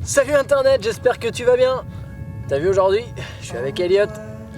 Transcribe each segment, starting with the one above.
Salut internet, j'espère que tu vas bien. T'as vu aujourd'hui, je suis avec Elliot.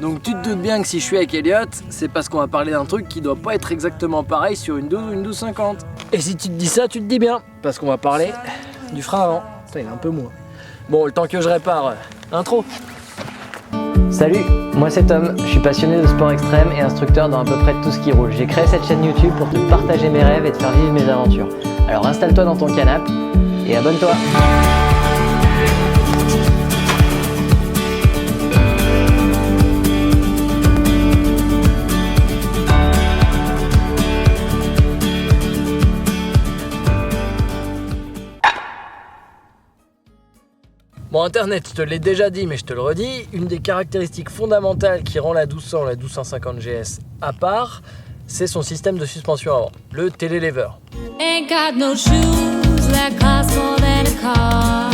Donc tu te doutes bien que si je suis avec Elliot, c'est parce qu'on va parler d'un truc qui doit pas être exactement pareil sur une 12 ou une 1250. Et si tu te dis ça, tu te dis bien, parce qu'on va parler du frein avant. Ça il est un peu moins. Bon, le temps que je répare, intro. Salut, moi c'est Tom, je suis passionné de sport extrême et instructeur dans à peu près tout ce qui roule. J'ai créé cette chaîne YouTube pour te partager mes rêves et te faire vivre mes aventures. Alors installe-toi dans ton canapé et abonne-toi. Bon, internet, je te l'ai déjà dit, mais je te le redis, une des caractéristiques fondamentales qui rend la 1200, la 1250 GS à part, c'est son système de suspension avant, le télélever. Ain't got no shoes that cost more than a car.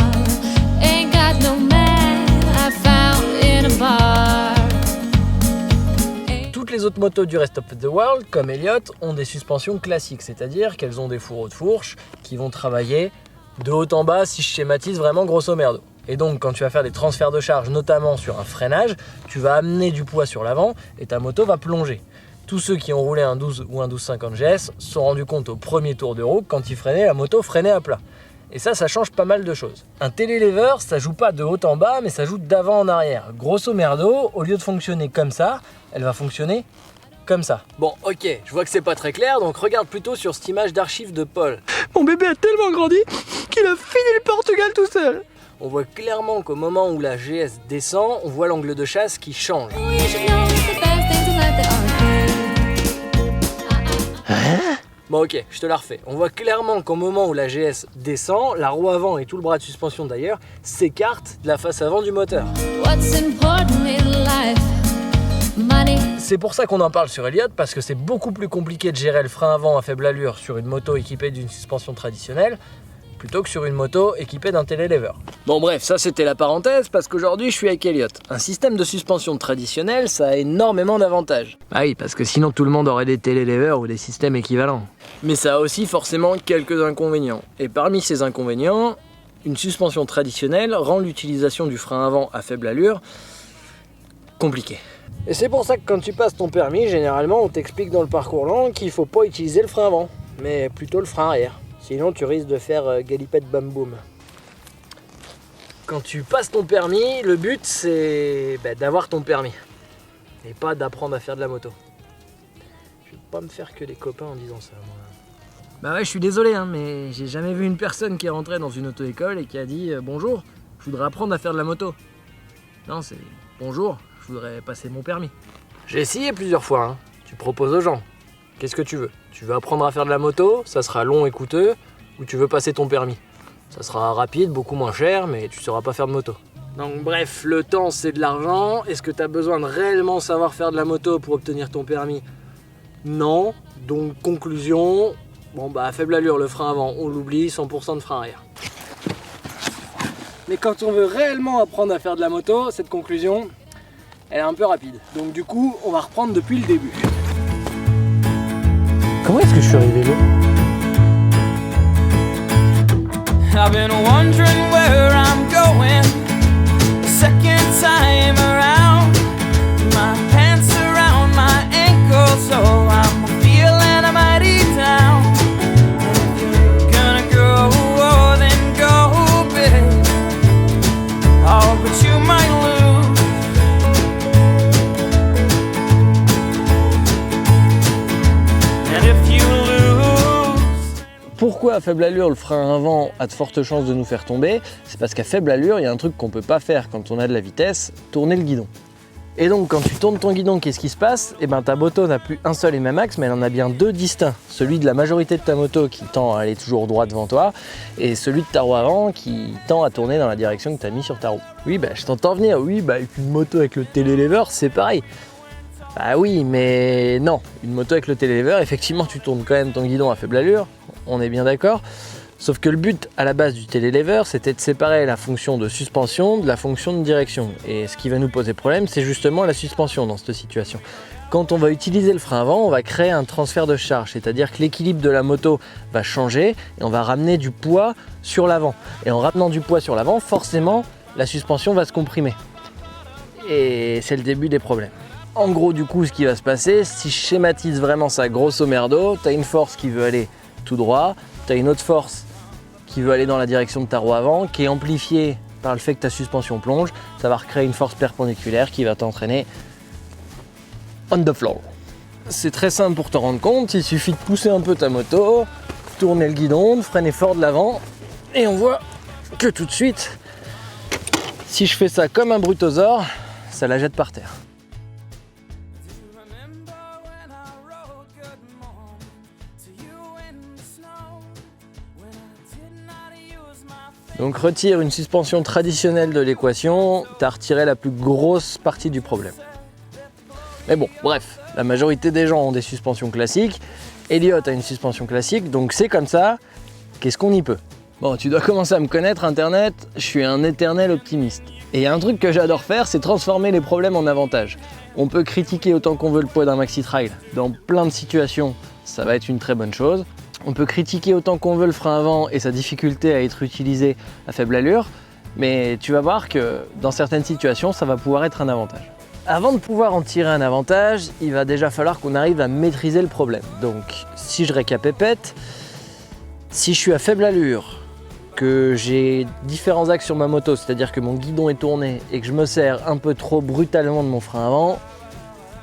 Ain't got no man I found in a bar. Toutes les autres motos du rest of the world, comme Elliot, ont des suspensions classiques, c'est-à-dire qu'elles ont des fourreaux de fourche qui vont travailler de haut en bas, si je schématise vraiment grosso merdo. Et donc quand tu vas faire des transferts de charge, notamment sur un freinage, tu vas amener du poids sur l'avant et ta moto va plonger. Tous ceux qui ont roulé un 12 ou un 1250 GS se sont rendus compte au premier tour de roue, quand ils freinaient, la moto freinait à plat. Et ça change pas mal de choses. Un télélever, ça joue pas de haut en bas, mais ça joue d'avant en arrière. Grosso merdo, au lieu de fonctionner comme ça, elle va fonctionner comme ça. Bon, ok, je vois que c'est pas très clair, donc regarde plutôt sur cette image d'archive de Paul. Mon bébé a tellement grandi qu'il a fini le Portugal tout seul. On voit clairement qu'au moment où la GS descend, on voit l'angle de chasse qui change. You should know it's the best thing to let the arcade. Bon ok, je te la refais. On voit clairement qu'au moment où la GS descend, la roue avant et tout le bras de suspension d'ailleurs s'écartent de la face avant du moteur. What's important in life? Money. C'est pour ça qu'on en parle sur Elliot, parce que c'est beaucoup plus compliqué de gérer le frein avant à faible allure sur une moto équipée d'une suspension traditionnelle plutôt que sur une moto équipée d'un télélever. Bon bref, ça c'était la parenthèse, parce qu'aujourd'hui je suis avec Elliot. Un système de suspension traditionnel, ça a énormément d'avantages. Ah oui, parce que sinon tout le monde aurait des télélevers ou des systèmes équivalents. Mais ça a aussi forcément quelques inconvénients. Et parmi ces inconvénients, une suspension traditionnelle rend l'utilisation du frein avant à faible allure compliquée. Et c'est pour ça que quand tu passes ton permis, généralement on t'explique dans le parcours lent qu'il faut pas utiliser le frein avant, mais plutôt le frein arrière. Sinon tu risques de faire galipette bam boum. Quand tu passes ton permis, le but c'est d'avoir ton permis. Et pas d'apprendre à faire de la moto. Je vais pas me faire que des copains en disant ça, moi. Bah ouais, je suis désolé, hein, mais j'ai jamais vu une personne qui est rentrée dans une auto-école et qui a dit bonjour, je voudrais apprendre à faire de la moto. Non, c'est bonjour, je voudrais passer mon permis. J'ai essayé plusieurs fois, hein. Tu proposes aux gens. Qu'est-ce que tu veux? Tu veux apprendre à faire de la moto, ça sera long et coûteux, ou tu veux passer ton permis? Ça sera rapide, beaucoup moins cher, mais tu sauras pas faire de moto. Donc bref, le temps c'est de l'argent. Est-ce que tu as besoin de réellement savoir faire de la moto pour obtenir ton permis? Non. Donc conclusion, bon bah à faible allure, le frein avant, on l'oublie, 100% de frein arrière. Mais quand on veut réellement apprendre à faire de la moto, cette conclusion, elle est un peu rapide. Donc du coup, on va reprendre depuis le début. Comment est-ce que je suis arrivé là? I've been wondering where I'm going the second time around. My pants around my ankles, so I'm feeling I'm mighty down. If you're gonna go, oh, then go big. Oh, but you might lose. And if you lose. Pourquoi à faible allure le frein avant a de fortes chances de nous faire tomber? C'est parce qu'à faible allure, il y a un truc qu'on peut pas faire quand on a de la vitesse, tourner le guidon. Et donc quand tu tournes ton guidon, qu'est-ce qui se passe? Eh ben ta moto n'a plus un seul et même axe, mais elle en a bien deux distincts. Celui de la majorité de ta moto qui tend à aller toujours droit devant toi, et celui de ta roue avant qui tend à tourner dans la direction que tu as mis sur ta roue. Oui, je t'entends venir, oui, avec une moto avec le télélever, c'est pareil. Bah oui, mais non, une moto avec le télélever, effectivement tu tournes quand même ton guidon à faible allure, on est bien d'accord. Sauf que le but à la base du télélever, c'était de séparer la fonction de suspension de la fonction de direction. Et ce qui va nous poser problème, c'est justement la suspension dans cette situation. Quand on va utiliser le frein avant, on va créer un transfert de charge, c'est-à-dire que l'équilibre de la moto va changer et on va ramener du poids sur l'avant. Et en ramenant du poids sur l'avant, forcément, la suspension va se comprimer. Et c'est le début des problèmes. En gros, du coup, ce qui va se passer, si je schématise vraiment ça grosso merdo, tu as une force qui veut aller tout droit, tu as une autre force qui veut aller dans la direction de ta roue avant, qui est amplifiée par le fait que ta suspension plonge, ça va recréer une force perpendiculaire qui va t'entraîner on the floor. C'est très simple pour t'en rendre compte, il suffit de pousser un peu ta moto, tourner le guidon, de freiner fort de l'avant, et on voit que tout de suite, si je fais ça comme un brutosaure, ça la jette par terre. Donc retire une suspension traditionnelle de l'équation, t'as retiré la plus grosse partie du problème. Mais bon, bref, la majorité des gens ont des suspensions classiques, Elliott a une suspension classique, donc c'est comme ça, qu'est-ce qu'on y peut? Bon, tu dois commencer à me connaître, Internet, je suis un éternel optimiste. Et il y a un truc que j'adore faire, c'est transformer les problèmes en avantages. On peut critiquer autant qu'on veut le poids d'un maxi trail, dans plein de situations, ça va être une très bonne chose. On peut critiquer autant qu'on veut le frein avant et sa difficulté à être utilisé à faible allure, mais tu vas voir que dans certaines situations, ça va pouvoir être un avantage. Avant de pouvoir en tirer un avantage, il va déjà falloir qu'on arrive à maîtriser le problème. Donc, si je récapépète, si je suis à faible allure, que j'ai différents axes sur ma moto, c'est-à-dire que mon guidon est tourné et que je me sers un peu trop brutalement de mon frein avant,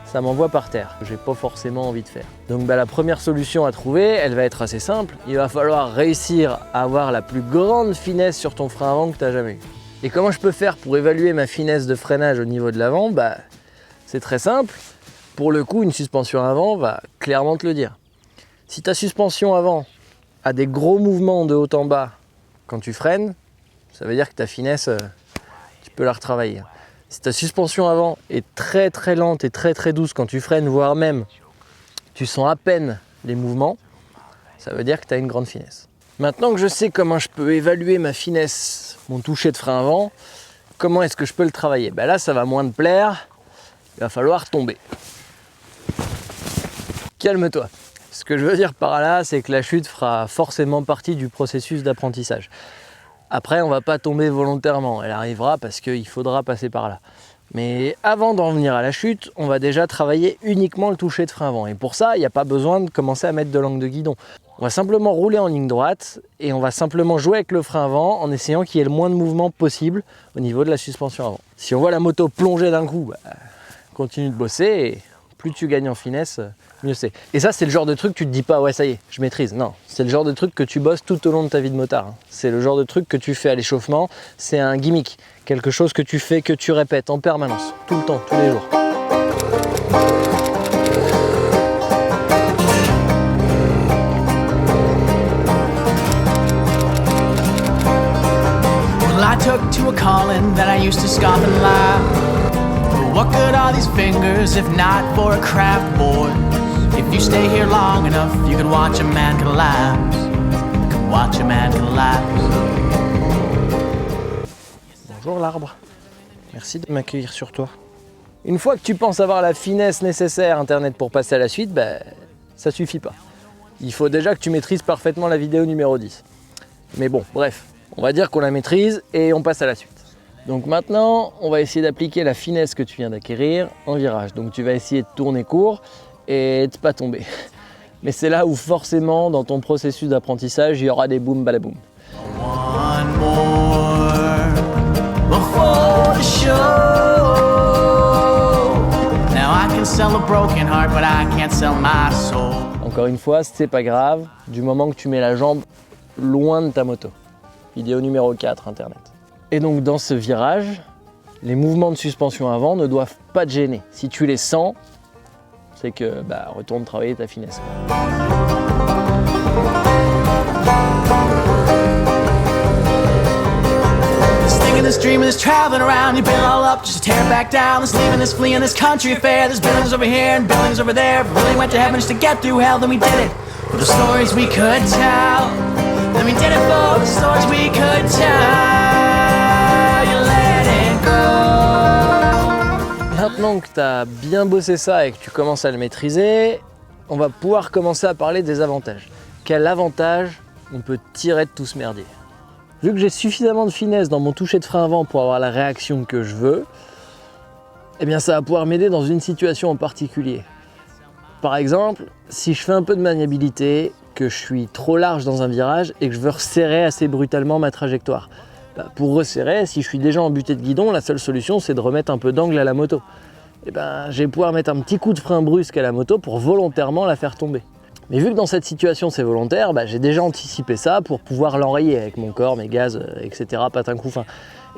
ça m'envoie par terre, que j'ai pas forcément envie de faire. Donc la première solution à trouver, elle va être assez simple. Il va falloir réussir à avoir la plus grande finesse sur ton frein avant que tu n'as jamais eu. Et comment je peux faire pour évaluer ma finesse de freinage au niveau de l'avant? C'est très simple. Pour le coup, une suspension avant va clairement te le dire. Si ta suspension avant a des gros mouvements de haut en bas quand tu freines, ça veut dire que ta finesse, tu peux la retravailler. Si ta suspension avant est très très lente et très très douce quand tu freines, voire même tu sens à peine les mouvements, ça veut dire que tu as une grande finesse. Maintenant que je sais comment je peux évaluer ma finesse, mon toucher de frein avant, comment est-ce que je peux le travailler? Là, ça va moins te plaire, il va falloir tomber. Calme-toi. Ce que je veux dire par là, c'est que la chute fera forcément partie du processus d'apprentissage. Après, on ne va pas tomber volontairement, elle arrivera parce qu'il faudra passer par là. Mais avant d'en venir à la chute, on va déjà travailler uniquement le toucher de frein avant. Et pour ça, il n'y a pas besoin de commencer à mettre de l'angle de guidon. On va simplement rouler en ligne droite et on va simplement jouer avec le frein avant en essayant qu'il y ait le moins de mouvement possible au niveau de la suspension avant. Si on voit la moto plonger d'un coup, continue de bosser et plus tu gagnes en finesse, mieux c'est. Et ça, c'est le genre de truc que tu te dis pas, ouais, ça y est, je maîtrise. Non, c'est le genre de truc que tu bosses tout au long de ta vie de motard. C'est le genre de truc que tu fais à l'échauffement. C'est un gimmick, quelque chose que tu fais, que tu répètes en permanence, tout le temps, tous les jours. Well, I took to a calling that I used to scoff and laugh. What good are these fingers if not for a craft board? If you stay here long enough, you can watch a man collapse. You can watch a man collapse. Bonjour l'arbre, merci de m'accueillir sur toi. Une fois que tu penses avoir la finesse nécessaire Internet pour passer à la suite, ça suffit pas. Il faut déjà que tu maîtrises parfaitement la vidéo numéro 10. Mais bon, bref, on va dire qu'on la maîtrise et on passe à la suite. Donc maintenant, on va essayer d'appliquer la finesse que tu viens d'acquérir en virage. Donc tu vas essayer de tourner court et de pas tomber. Mais c'est là où forcément, dans ton processus d'apprentissage, il y aura des boum balaboum. One more before the show. Now I can sell a broken heart, but I can't sell my soul. Encore une fois, c'est pas grave, du moment que tu mets la jambe loin de ta moto. Vidéo numéro 4, Internet. Et donc dans ce virage, les mouvements de suspension avant ne doivent pas te gêner. Si tu les sens, c'est que retourne travailler ta finesse. This thing and this dream and this traveling around, you've been all up just to tear it back down. This leaving, this fleeing, this country affair. There's buildings over here and buildings over there. If we really went to heaven just to get through hell, then we did it. For the stories we could tell, the And we did it for the stories we could tell. You let it go. Maintenant que tu as bien bossé ça et que tu commences à le maîtriser, on va pouvoir commencer à parler des avantages. Quel avantage on peut tirer de tout ce merdier? Vu que j'ai suffisamment de finesse dans mon toucher de frein avant pour avoir la réaction que je veux, eh bien ça va pouvoir m'aider dans une situation en particulier. Par exemple, si je fais un peu de maniabilité, que je suis trop large dans un virage et que je veux resserrer assez brutalement ma trajectoire. Pour resserrer, si je suis déjà en butée de guidon, la seule solution c'est de remettre un peu d'angle à la moto. Et je vais pouvoir mettre un petit coup de frein brusque à la moto pour volontairement la faire tomber. Mais vu que dans cette situation c'est volontaire, j'ai déjà anticipé ça pour pouvoir l'enrayer avec mon corps, mes gaz, etc. patin coup fin.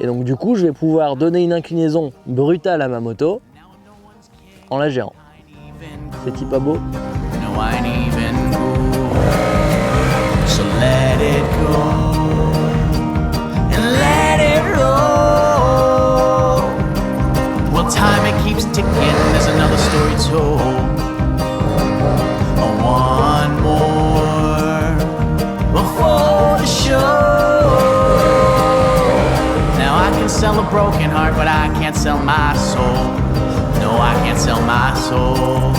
Et donc du coup je vais pouvoir donner une inclinaison brutale à ma moto en la gérant. C'est pas beau? No, I ain't even cool. So let it go and let it roll. Well, time it keeps ticking. There's another story told. One more before the show. Now I can sell a broken heart, but I can't sell my soul. No, I can't sell my soul.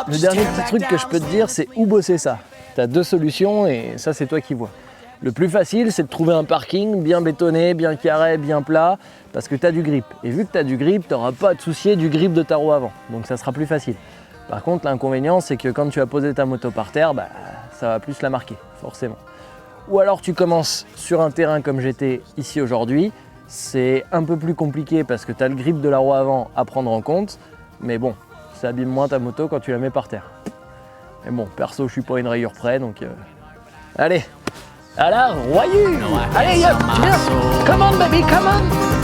Le dernier petit truc que je peux te dire, c'est où bosser ça. Tu as deux solutions et ça c'est toi qui vois. Le plus facile, c'est de trouver un parking bien bétonné, bien carré, bien plat, parce que tu as du grip. Et vu que tu as du grip, tu n'auras pas à te soucier du grip de ta roue avant, donc ça sera plus facile. Par contre, l'inconvénient, c'est que quand tu vas poser ta moto par terre, ça va plus la marquer, forcément. Ou alors tu commences sur un terrain comme j'étais ici aujourd'hui, c'est un peu plus compliqué parce que tu as le grip de la roue avant à prendre en compte, mais bon, ça abîme moins ta moto quand tu la mets par terre. Mais bon, perso, je suis pas une rayure près, donc allez, à la royure. Allez, hop, viens, come on baby, come on.